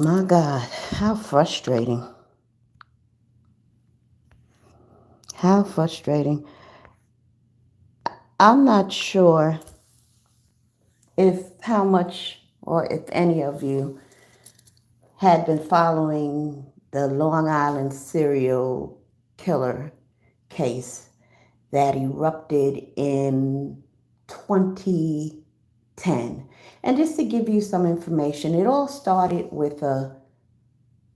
My God, how frustrating. How frustrating. I'm not sure if how much or if any of you had been following the Long Island serial killer case that erupted in 2010. And just to give you some information, it all started with a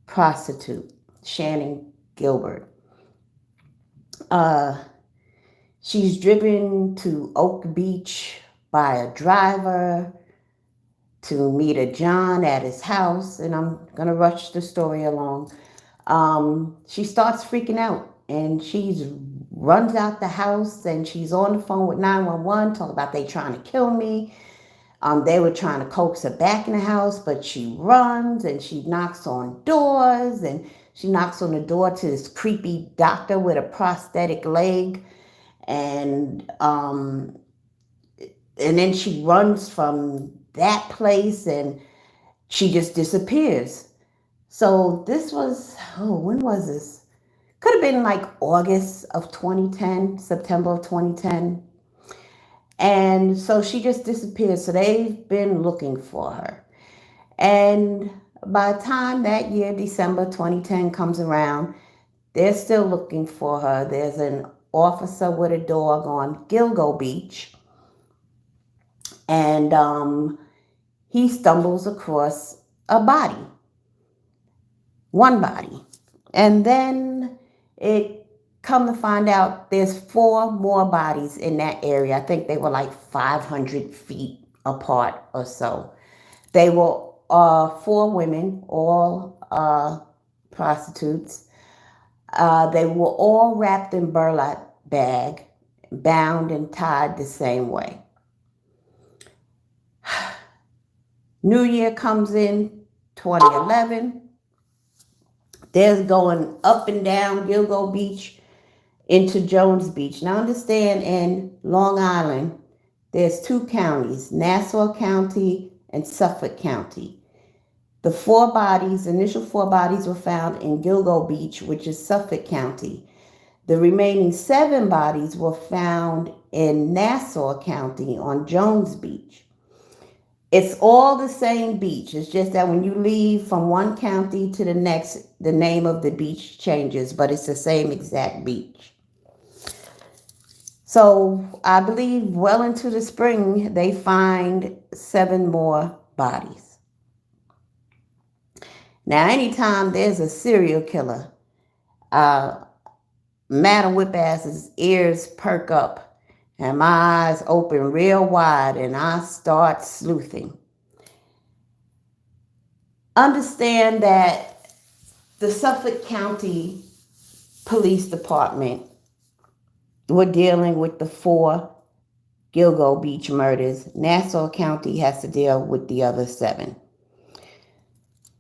prostitute, Shannon Gilbert. Uh, she's driven to Oak Beach by a driver to meet a John at his house, and I'm going to rush the story along. She starts freaking out and she runs out the house and she's on the phone with 911 talking about they trying to kill me. They were trying to coax her back in the house, but she runs and she knocks on doors and she knocks on the door to this creepy doctor with a prosthetic leg. And and then she runs from that place and she just disappears. So this was, oh, when was this? Could have been like August of 2010, September of 2010. And so she just disappeared. So they've been looking for her. And by the time that year, December 2010 comes around, they're still looking for her. There's an officer with a dog on Gilgo Beach. And he stumbles across a body, one body. And then it come to find out there's four more bodies in that area. I think they were like 500 feet apart or so. They were four women, all prostitutes. They were all wrapped in burlap bag, bound and tied the same way. New Year comes in 2011. There's going up and down Gilgo Beach into Jones Beach. Now understand, in Long Island, there's two counties, Nassau County and Suffolk County. The initial four bodies were found in Gilgo Beach, which is Suffolk County. The remaining seven bodies were found in Nassau County on Jones Beach. It's all the same beach. It's just that when you leave from one county to the next, the name of the beach changes, but it's the same exact beach. So I believe well into the spring, they find seven more bodies. Now, anytime there's a serial killer, Madam Whipass's ears perk up and my eyes open real wide and I start sleuthing. Understand that the Suffolk County Police Department were dealing with the four Gilgo Beach murders. Nassau County has to deal with the other seven.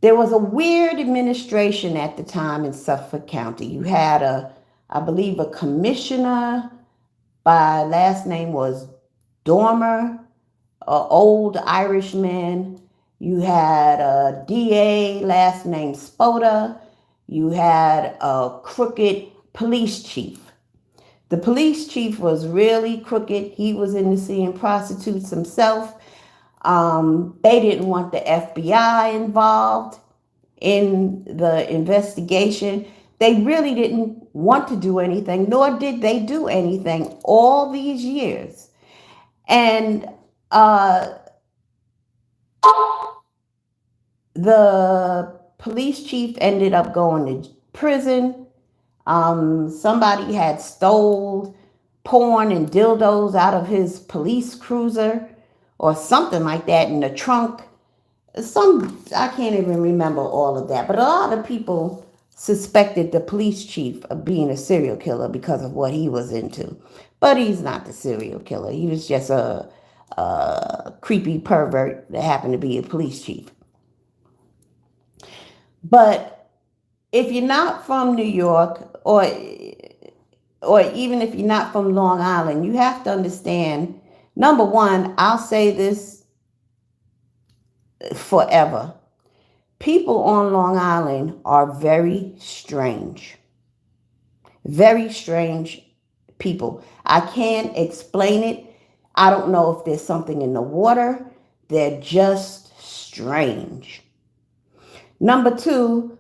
There was a weird administration at the time in Suffolk County. You had I believe, a commissioner by last name was Dormer, an old Irishman. You had a DA, last name Spoda. You had a crooked police chief. The police chief was really crooked. He was into seeing prostitutes himself. They didn't want the FBI involved in the investigation. They really didn't want to do anything, nor did they do anything all these years. And the police chief ended up going to prison. Somebody had stole porn and dildos out of his police cruiser or something like that in the trunk. I can't even remember all of that, but a lot of people suspected the police chief of being a serial killer because of what he was into. But he's not the serial killer. He was just a creepy pervert that happened to be a police chief. But if you're not from New York, or even if you're not from Long Island, you have to understand, number one, I'll say this forever. People on Long Island are very strange. Very strange people. I can't explain it. I don't know if there's something in the water. They're just strange. Number two,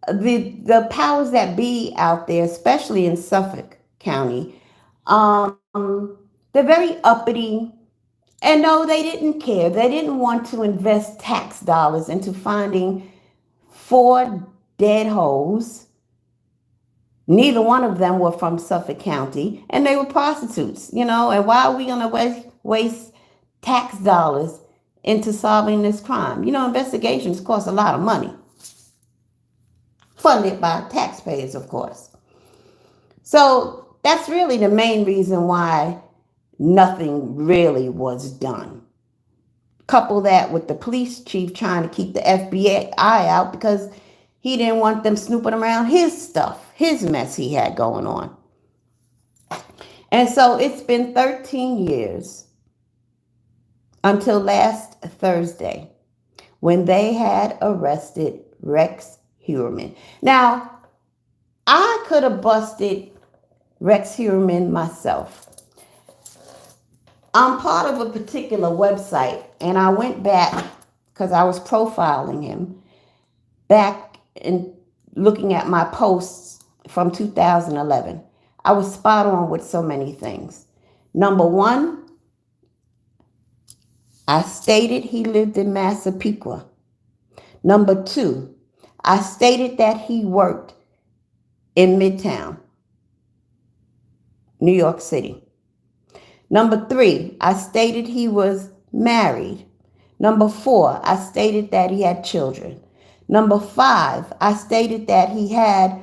the powers that be out there, especially in Suffolk County, they're very uppity. And no, they didn't care. They didn't want to invest tax dollars into finding four dead hoes. Neither one of them were from Suffolk County, and they were prostitutes, And why are we going to waste tax dollars into solving this crime? Investigations cost a lot of money, funded by taxpayers, of course. So that's really the main reason why nothing really was done. Couple that with the police chief trying to keep the FBI out because he didn't want them snooping around his stuff, his mess he had going on. And so it's been 13 years until last Thursday when they had arrested Rex Heuermann. Now, I could have busted Rex Heuermann myself. I'm part of a particular website, and I went back because I was profiling him back and looking at my posts from 2011. I was spot on with so many things. Number one, I stated he lived in Massapequa. Number two, I stated that he worked in Midtown, New York City. Number three, I stated he was married. Number four, I stated that he had children. Number five, I stated that he had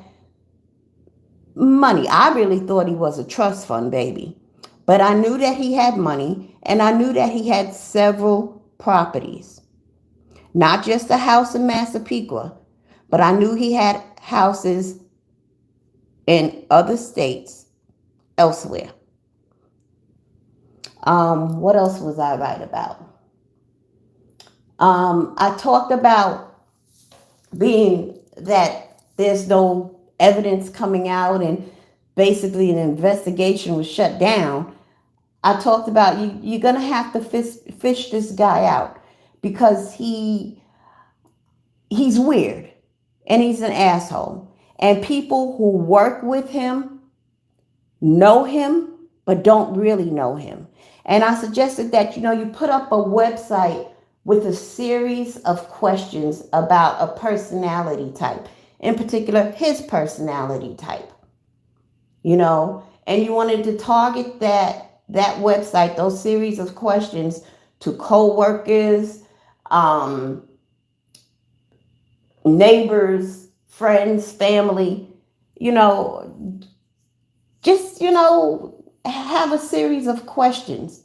money. I really thought he was a trust fund baby. But I knew that he had money, and I knew that he had several properties. Not just a house in Massapequa, but I knew he had houses in other states elsewhere. What else was I right about? I talked about being that there's no evidence coming out and basically an investigation was shut down. I talked about you're going to have to fish this guy out because he's weird and he's an asshole. And people who work with him know him, but don't really know him. And I suggested that, you put up a website with a series of questions about a personality type, in particular, his personality type, and you wanted to target that website, those series of questions to co-workers, neighbors, friends, family, just, have a series of questions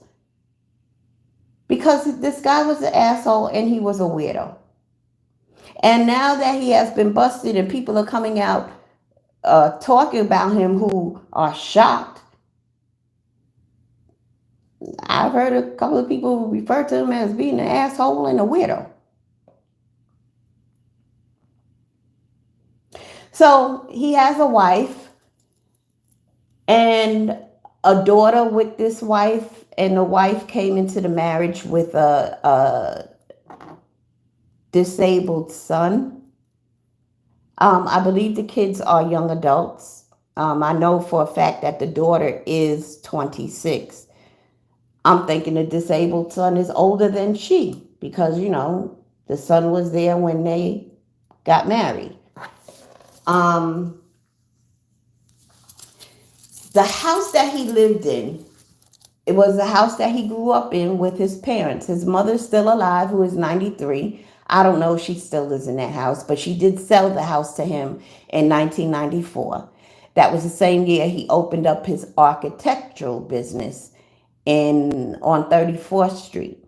because this guy was an asshole and he was a weirdo. And now that he has been busted and people are coming out talking about him who are shocked, I've heard a couple of people refer to him as being an asshole and a weirdo. So he has a wife and a daughter with this wife, and the wife came into the marriage with a disabled son. I believe the kids are young adults. I know for a fact that the daughter is 26. I'm thinking the disabled son is older than she because, the son was there when they got married. The house that he lived in, it was the house that he grew up in with his parents. His mother's still alive, who is 93. I don't know if she still lives in that house, but she did sell the house to him in 1994. That was the same year he opened up his architectural business on 34th Street.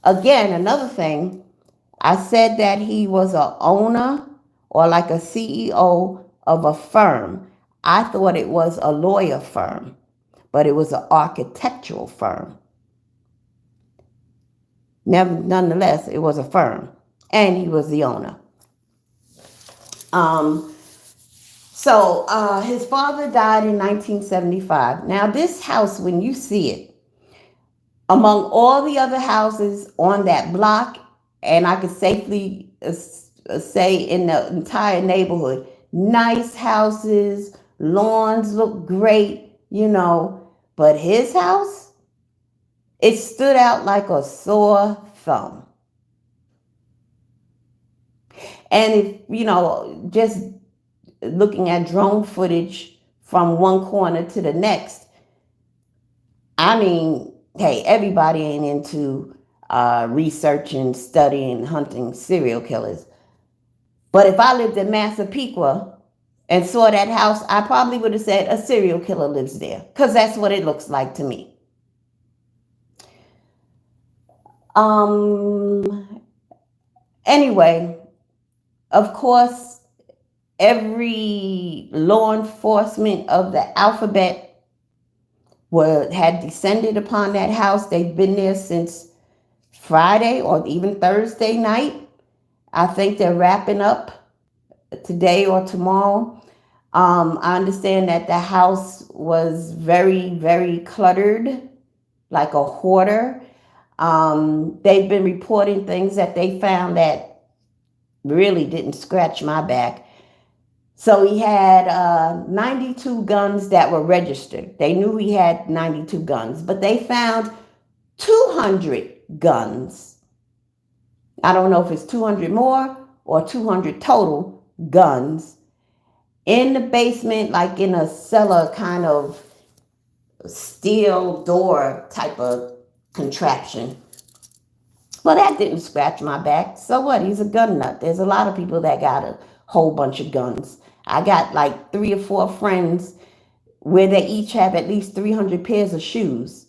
Again, another thing, I said that he was an owner or like a CEO of a firm. I thought it was a lawyer firm, but it was an architectural firm. Nonetheless, it was a firm, and he was the owner. Um, so his father died in 1975. Now, this house, when you see it, among all the other houses on that block, and I could safely say in the entire neighborhood, nice houses, lawns look great, but his house, it stood out like a sore thumb. And if, just looking at drone footage from one corner to the next, I mean, hey, everybody ain't into researching, studying, hunting serial killers. But if I lived in Massapequa and saw that house, I probably would have said a serial killer lives there, because that's what it looks like to me. Anyway, of course, every law enforcement of the alphabet had descended upon that house. They've been there since Friday or even Thursday night. I think they're wrapping up today or tomorrow. I understand that the house was very, very cluttered, like a hoarder. They've been reporting things that they found that really didn't scratch my back. So he had 92 guns that were registered. They knew he had 92 guns, but they found 200 guns. I don't know if it's 200 more or 200 total guns in the basement, like in a cellar kind of steel door type of contraption. Well, that didn't scratch my back. So what? He's a gun nut. There's a lot of people that got a whole bunch of guns. I got like 3 or 4 friends where they each have at least 300 pairs of shoes.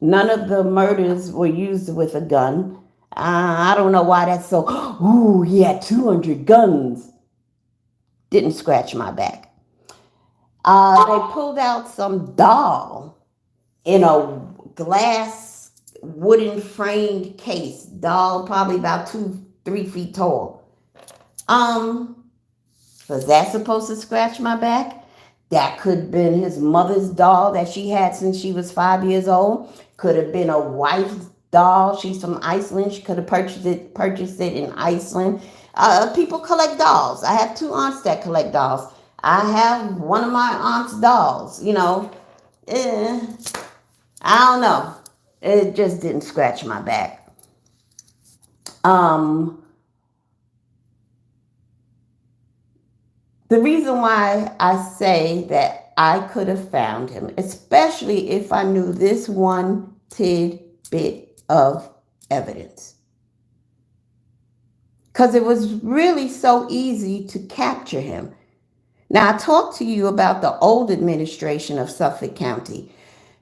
None of the murders were used with a gun. I don't know why that's so, ooh, he had 200 guns. Didn't scratch my back. They pulled out some doll in a glass wooden framed case. Doll probably about 2-3 feet tall. Was that supposed to scratch my back? That could have been his mother's doll that she had since she was 5 years old. Could have been a wife's doll. She's from Iceland. She could have purchased it in Iceland. People collect dolls. I have 2 aunts that collect dolls. I have one of my aunt's dolls. I don't know. It just didn't scratch my back. The reason why I say that I could have found him, especially if I knew this one tidbit of evidence, because it was really so easy to capture him. Now, I talked to you about the old administration of Suffolk County.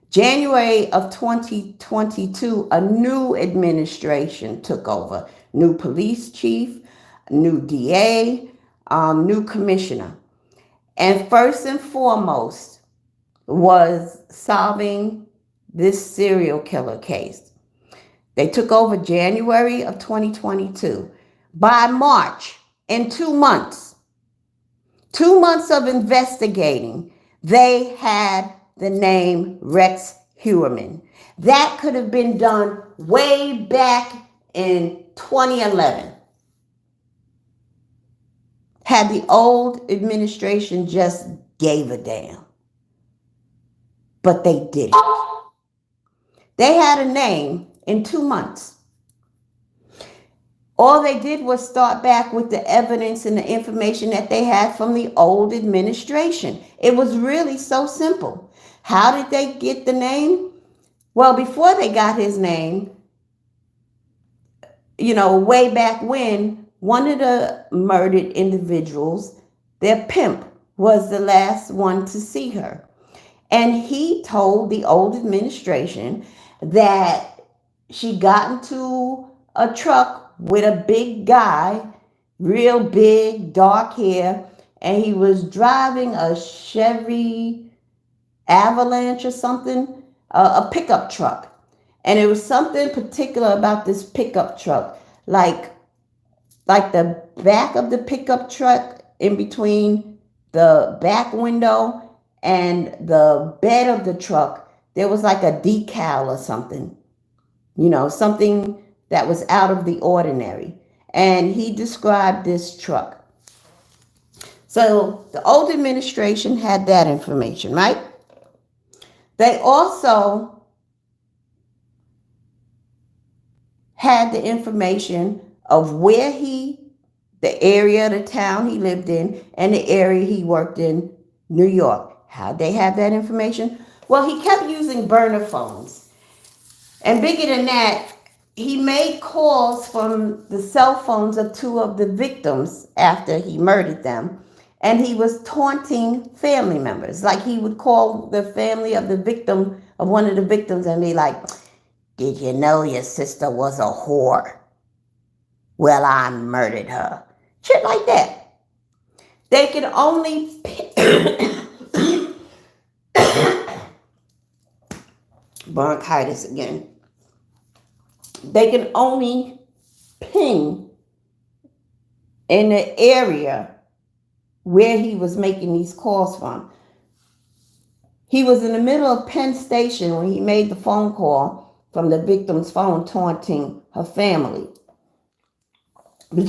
January of 2022, a new administration took over. New police chief, new DA, new commissioner. And first and foremost was solving this serial killer case. They took over January of 2022. By March, in 2 months, 2 months of investigating, they had the name Rex Heuermann. That could have been done way back in 2011. Had the old administration just gave a damn. But they didn't. They had a name in 2 months. All they did was start back with the evidence and the information that they had from the old administration. It was really so simple. How did they get the name? Well, before they got his name, way back when, one of the murdered individuals, their pimp, was the last one to see her. And he told the old administration that she got into a truck with a big guy, real big, dark hair, and he was driving a Chevy Avalanche or something, a pickup truck. And it was something particular about this pickup truck. Like, like the back of the pickup truck, in between the back window and the bed of the truck, there was like a decal or something, something that was out of the ordinary. And he described this truck. So the old administration had that information, right? They also had the information of the area of the town he lived in, and the area he worked in, New York. How'd they have that information? Well, he kept using burner phones. And bigger than that, he made calls from the cell phones of two of the victims after he murdered them. And he was taunting family members. Like, he would call the family of one of the victims, and be like, "Did you know your sister was a whore? Well, I murdered her." Shit like that. They could only bronchitis again. They can only ping in the area where he was making these calls from. He was in the middle of Penn Station when he made the phone call from the victim's phone, taunting her family. But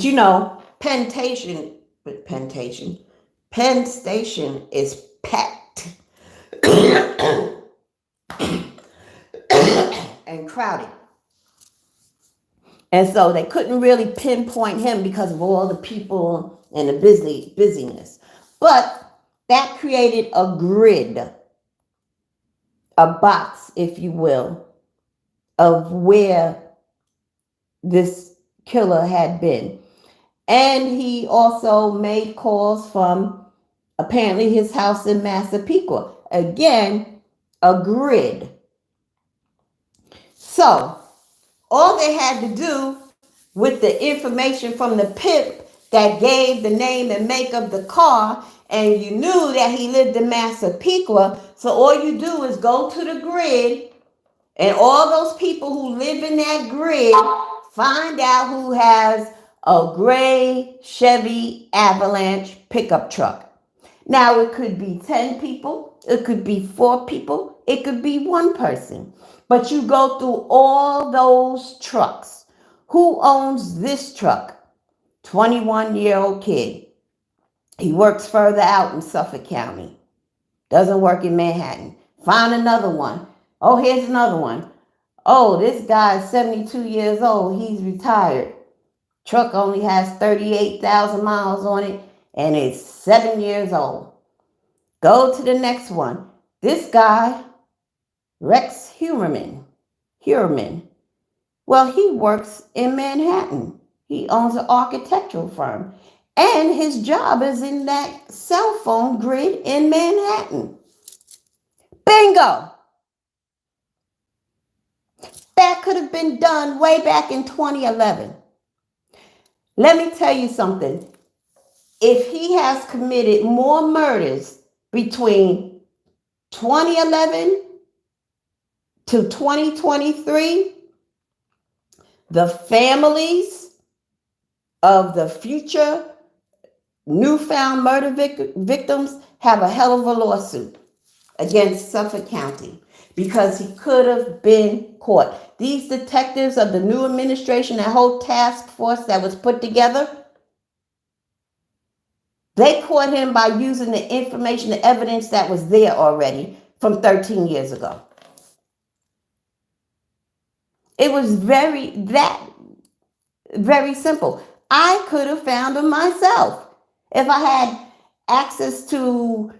Penn Station is packed and crowded. And so they couldn't really pinpoint him because of all the people and the busyness. But that created a grid, a box, if you will, of where this killer had been. And he also made calls from apparently his house in Massapequa. Again, a grid. So all they had to do with the information from the pimp that gave the name and make of the car, and you knew that he lived in Massapequa, so all you do is go to the grid, and all those people who live in that grid find out who has a gray Chevy Avalanche pickup truck. Now, it could be 10 people, it could be 4 people, it could be 1 person. But you go through all those trucks. Who owns this truck? 21-year-old kid. He works further out in Suffolk County. Doesn't work in Manhattan. Find another one. Oh, here's another one. Oh, this guy's 72 years old. He's retired. Truck only has 38,000 miles on it, and it's 7 years old. Go to the next one. This guy, Rex Heuermann. Well, he works in Manhattan. He owns an architectural firm. And his job is in that cell phone grid in Manhattan. Bingo! That could have been done way back in 2011. Let me tell you something. If he has committed more murders between 2011 to 2023, the families of the future newfound murder victims have a hell of a lawsuit against Suffolk County, because he could have been caught. These detectives of the new administration, that whole task force that was put together, they caught him by using the information, the evidence that was there already from 13 years ago. It was very simple. I could have found him myself if I had access to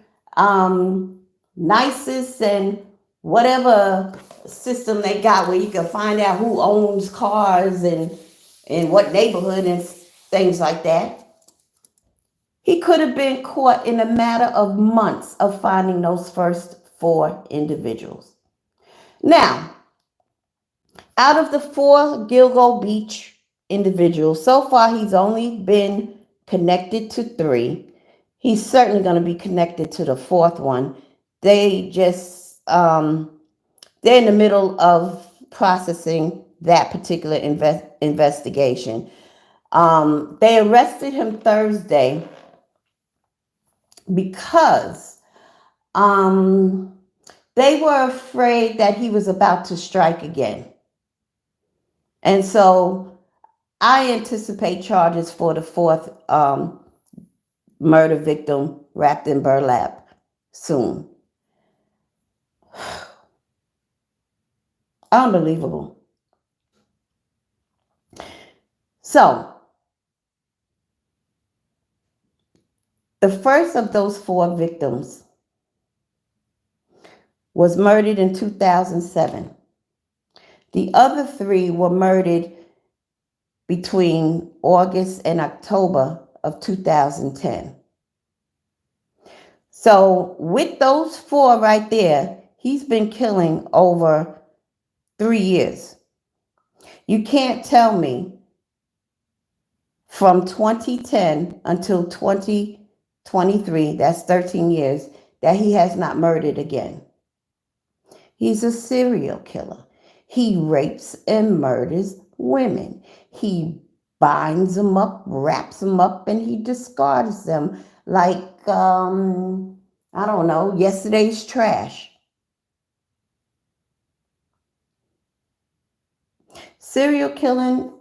Nicest and whatever system they got, where you can find out who owns cars and in what neighborhood and things like that. He could have been caught in a matter of months of finding those first 4 individuals. Now, out of the 4 Gilgo Beach individuals, so far he's only been connected to 3. He's certainly going to be connected to the 4th one. They just, they're in the middle of processing that particular investigation. They arrested him Thursday because they were afraid that he was about to strike again. And so I anticipate charges for the fourth murder victim wrapped in burlap soon. Unbelievable. So, the first of those four victims was murdered in 2007. The other three were murdered between August and October of 2010. So with those four right there, he's been killing over 3 years. You can't tell me from 2010 until 2023, that's 13 years, that he has not murdered again. He's a serial killer. He rapes and murders women. He binds them up, wraps them up, and he discards them like, I don't know, yesterday's trash. Serial killing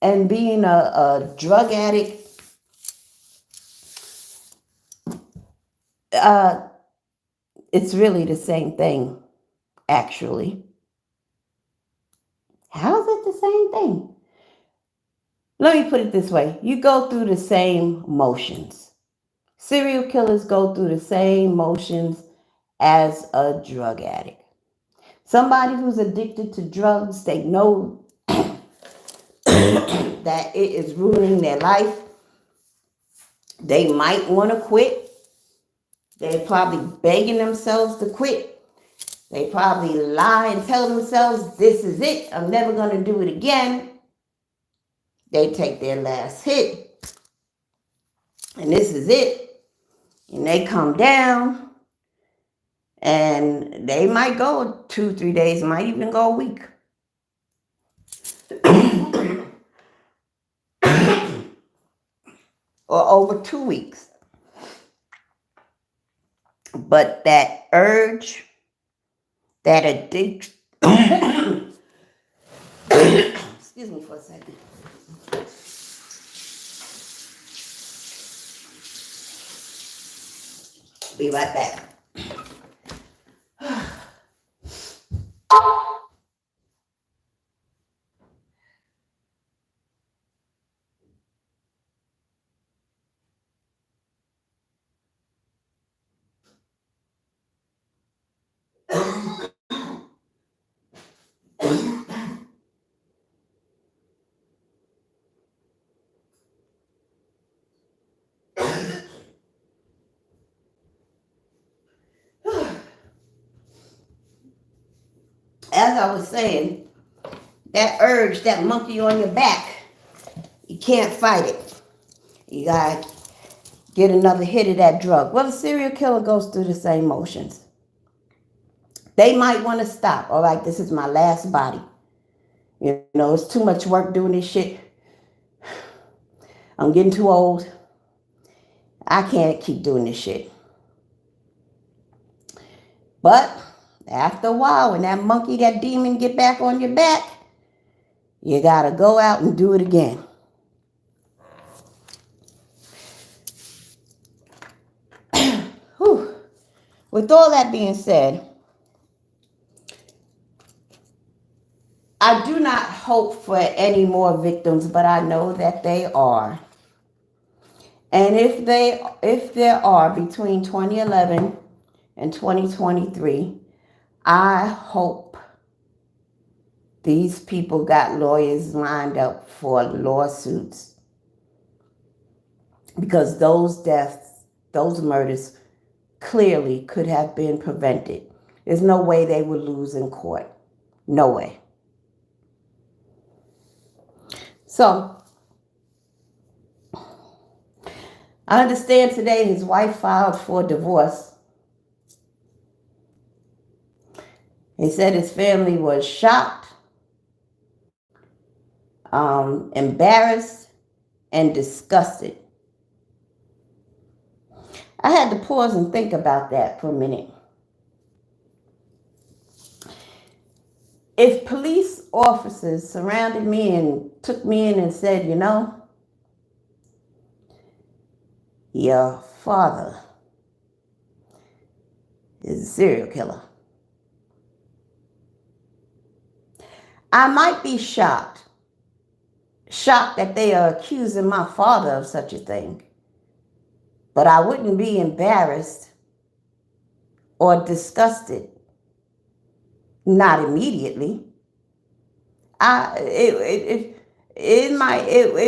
and being a drug addict, it's really the same thing, actually. How is it the same thing? Let me put it this way. You go through the same motions. Serial killers go through the same motions as a drug addict. Somebody who's addicted to drugs, they know that it is ruining their life. They might want to quit. They're probably begging themselves to quit. They probably lie and tell themselves, this is it. I'm never going to do it again. They take their last hit. And this is it. And they come down. And they might go 2-3 days, might even go a week. Or over 2 weeks. But that urge, that addiction, excuse me for a second. Be right back. As I was saying, that urge, that monkey on your back, you can't fight it. You gotta get another hit of that drug. Well, the serial killer goes through the same motions. They might want to stop. All right, this is my last body. You know, it's too much work doing this shit. I'm getting too old. I can't keep doing this shit. But after a while, when that monkey, that demon get back on your back, you gotta go out and do it again. Whew. With all that being said, I do not hope for any more victims, but I know that they are. And if there are between 2011 and 2023, I hope these people got lawyers lined up for lawsuits, because those deaths, those murders clearly could have been prevented. There's no way they would lose in court. No way. So, I understand today his wife filed for divorce. He said his family was shocked, embarrassed, and disgusted. I had to pause and think about that for a minute. If police officers surrounded me and took me in and said, your father is a serial killer, I might be shocked that they are accusing my father of such a thing. But I wouldn't be embarrassed or disgusted. Not immediately. It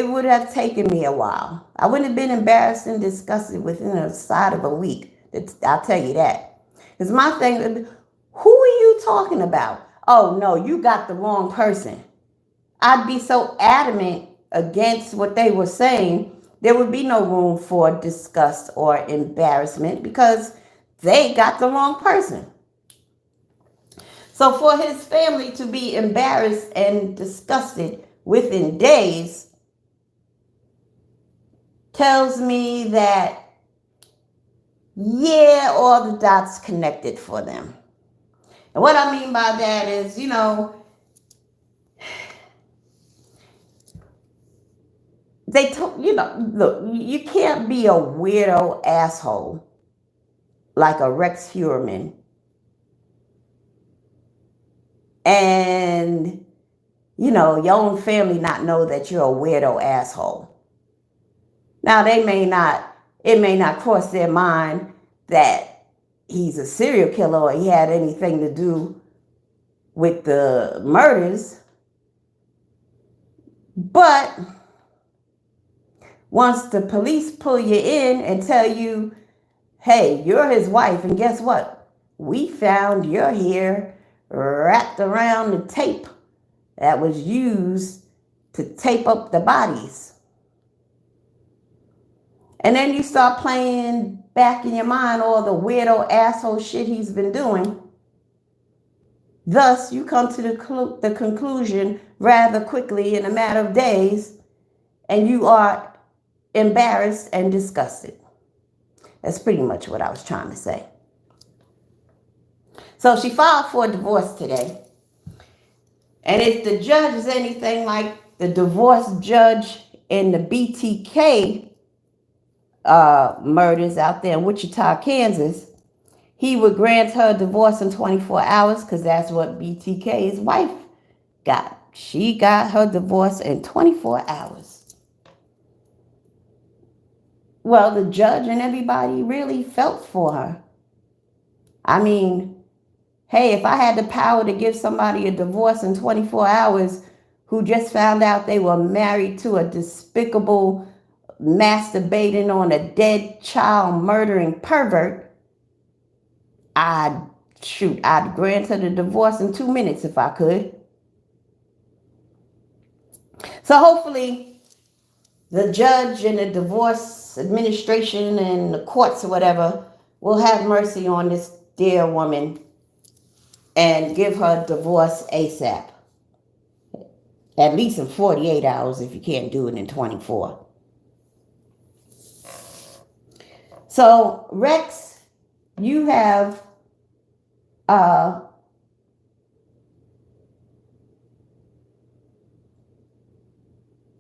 would have taken me a while. I wouldn't have been embarrassed and disgusted within a side of a week. I'll tell you that. Because my thing, who are you talking about? Oh no, you got the wrong person. I'd be so adamant against what they were saying, there would be no room for disgust or embarrassment because they got the wrong person. So for his family to be embarrassed and disgusted within days tells me that, yeah, all the dots connected for them. And what I mean by that is, they told, look, you can't be a weirdo asshole like a Rex Heuermann and, your own family not know that you're a weirdo asshole. Now, it may not cross their mind that he's a serial killer or he had anything to do with the murders. But once the police pull you in and tell you, hey, you're his wife, and guess what? We found your hair wrapped around the tape that was used to tape up the bodies. And then you start playing back in your mind all the weirdo asshole shit he's been doing. Thus, you come to the conclusion rather quickly in a matter of days, and you are embarrassed and disgusted. That's pretty much what I was trying to say. So she filed for a divorce today. And if the judge is anything like the divorce judge in the BTK murders out there in Wichita, Kansas, he would grant her a divorce in 24 hours because that's what BTK's wife got. She got her divorce in 24 hours. Well, the judge and everybody really felt for her. I mean, hey, if I had the power to give somebody a divorce in 24 hours who just found out they were married to a despicable, masturbating on a dead child murdering pervert, I'd grant her the divorce in 2 minutes if I could. So hopefully the judge and the divorce administration and the courts or whatever will have mercy on this dear woman and give her a divorce ASAP. At least in 48 hours if you can't do it in 24. So, Rex, you have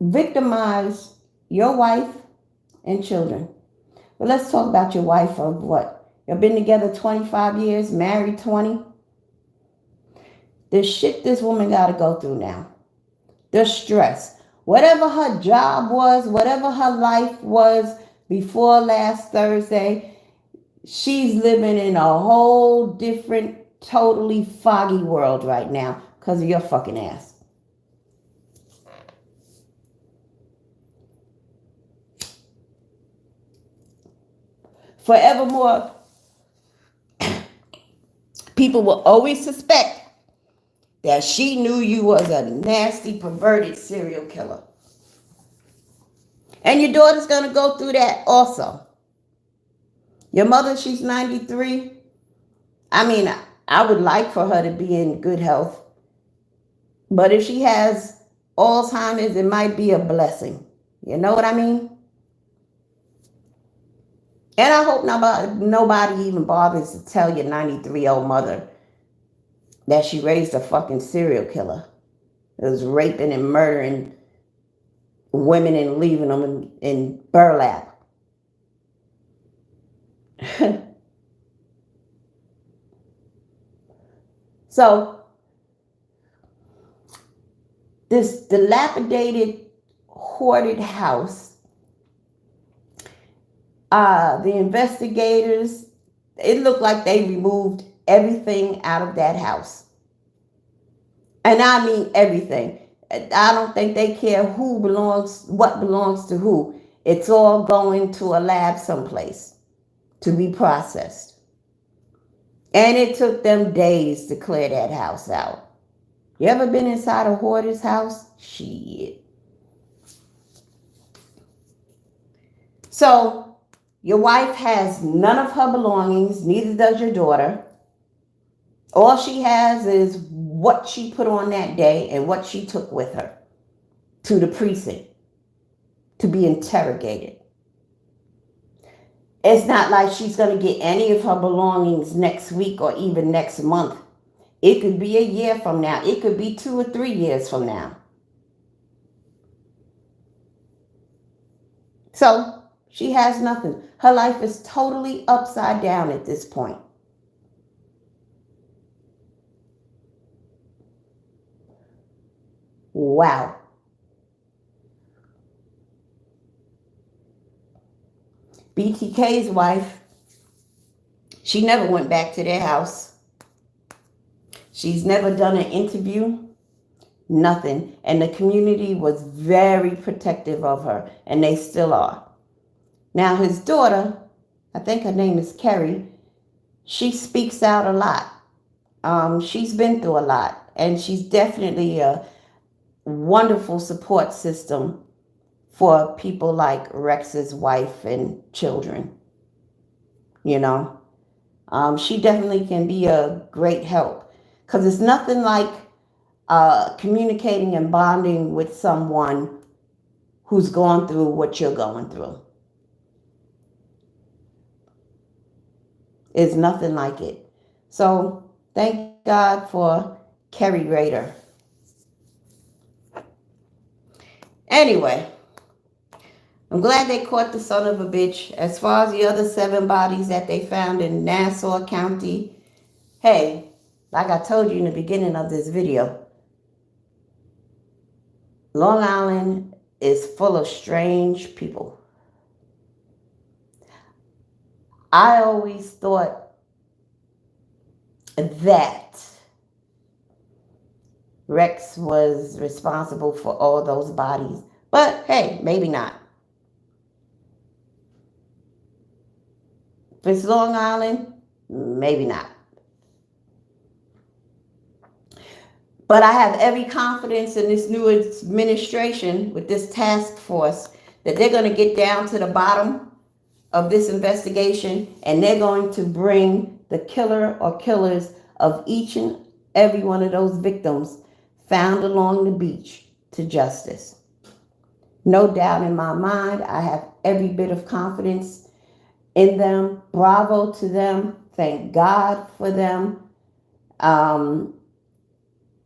victimized your wife and children. But let's talk about your wife of what? You've been together 25 years, married 20. The shit this woman got to go through now. The stress. Whatever her job was, whatever her life was before last Thursday, she's living in a whole different, totally foggy world right now because of your fucking ass. Forevermore, people will always suspect that she knew you was a nasty, perverted serial killer. And your daughter's going to go through that also. Your mother, she's 93. I mean, I would like for her to be in good health. But if she has Alzheimer's, it might be a blessing. You know what I mean? And I hope nobody even bothers to tell your 93-year-old mother that she raised a fucking serial killer. It was raping and murdering women and leaving them in burlap. So, this dilapidated, hoarded house, the investigators, it looked like they removed everything out of that house. And I mean everything. I don't think they care what belongs to who. It's all going to a lab someplace to be processed. And it took them days to clear that house out. You ever been inside a hoarder's house? Shit. So, your wife has none of her belongings, neither does your daughter. All she has is what she put on that day and what she took with her to the precinct to be interrogated. It's not like she's going to get any of her belongings next week or even next month. It could be a year from now. It could be 2 or 3 years from now. So she has nothing. Her life is totally upside down at this point. Wow. BTK's wife, she never went back to their house. She's never done an interview, nothing. And the community was very protective of her, and they still are. Now, his daughter, I think her name is Kerry, she speaks out a lot. She's been through a lot, and she's definitely a wonderful support system for people like Rex's wife and children. You know, she definitely can be a great help, because it's nothing like communicating and bonding with someone who's gone through what you're going through. It's nothing like it. So thank God for Kerry Rader. Anyway, I'm glad they caught the son of a bitch. As far as the other 7 bodies that they found in Nassau County, hey, like I told you in the beginning of this video, Long Island is full of strange people. I always thought that Rex was responsible for all those bodies. But hey, maybe not. If it's Long Island, maybe not. But I have every confidence in this new administration with this task force that they're going to get down to the bottom of this investigation, and they're going to bring the killer or killers of each and every one of those victims found along the beach to justice. No doubt in my mind, I have every bit of confidence in them. Bravo to them. Thank God for them.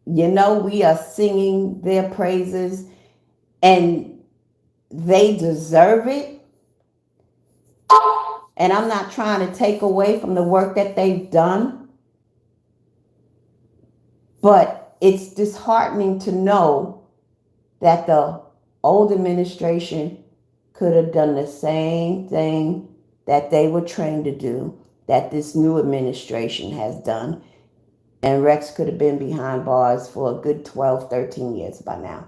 We are singing their praises, and they deserve it. And I'm not trying to take away from the work that they've done, but it's disheartening to know that the old administration could have done the same thing that they were trained to do, that this new administration has done. And Rex could have been behind bars for a good 12, 13 years by now.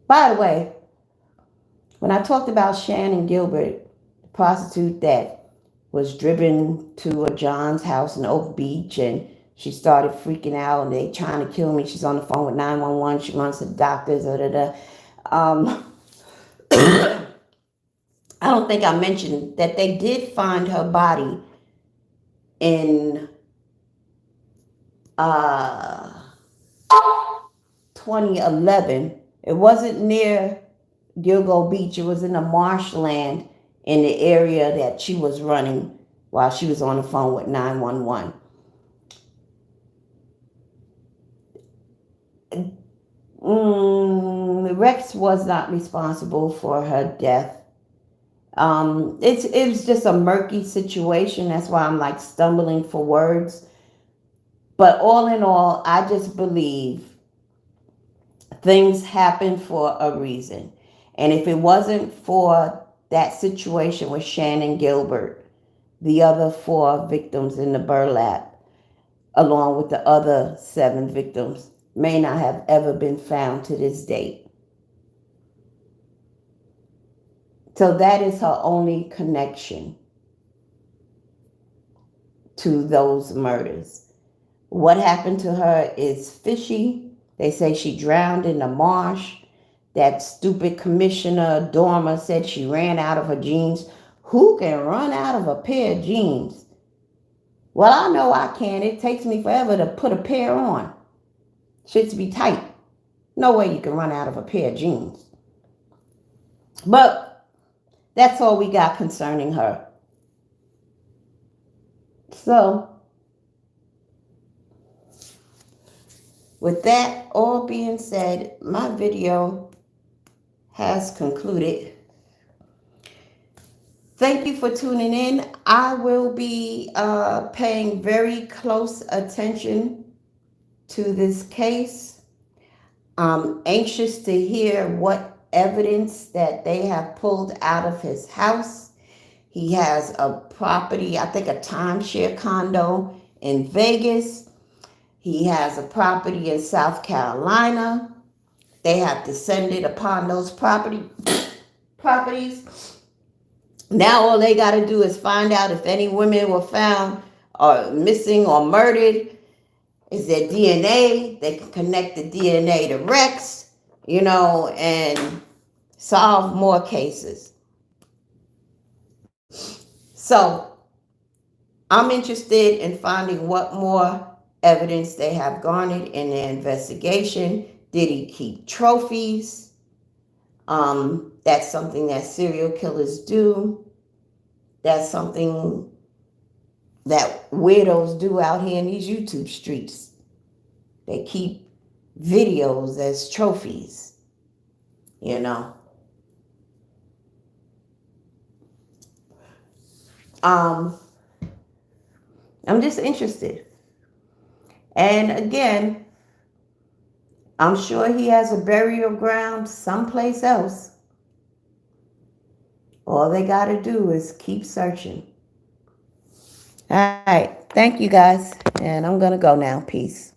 By the way, when I talked about Shannon Gilbert, the prostitute that was driven to a John's house in Oak Beach, and she started freaking out and they trying to kill me. She's on the phone with 911. She runs to the doctors. I don't think I mentioned that they did find her body in 2011. It wasn't near Gilgo Beach. It was in the marshland in the area that she was running while she was on the phone with 911. Rex was not responsible for her death. It was just a murky situation. That's why I'm like stumbling for words. But all in all, I just believe things happen for a reason. And if it wasn't for that situation with Shannon Gilbert, the other 4 victims in the burlap, along with the other 7 victims, may not have ever been found to this date. So that is her only connection to those murders. What happened to her is fishy. They say she drowned in the marsh. That stupid Commissioner Dormer said she ran out of her jeans. Who can run out of a pair of jeans? Well, I know I can. It takes me forever to put a pair on. Shits be tight. No way you can run out of a pair of jeans. But that's all we got concerning her. So, with that all being said, my video has concluded. Thank you for tuning in. I will be paying very close attention to this case. I'm anxious to hear what evidence that they have pulled out of his house. He has a property, I think a timeshare condo in Vegas. He has a property in South Carolina. They have descended upon those properties. Now all they got to do is find out if any women were found or missing or murdered. Is there DNA? They can connect the DNA to Rex, and solve more cases. So I'm interested in finding what more evidence they have garnered in their investigation. Did he keep trophies? That's something that serial killers do. That's something that weirdos do out here in these YouTube streets. They keep videos as trophies, I'm just interested. And again, I'm sure he has a burial ground someplace else. All they got to do is keep searching. All right. Thank you, guys. And I'm going to go now. Peace.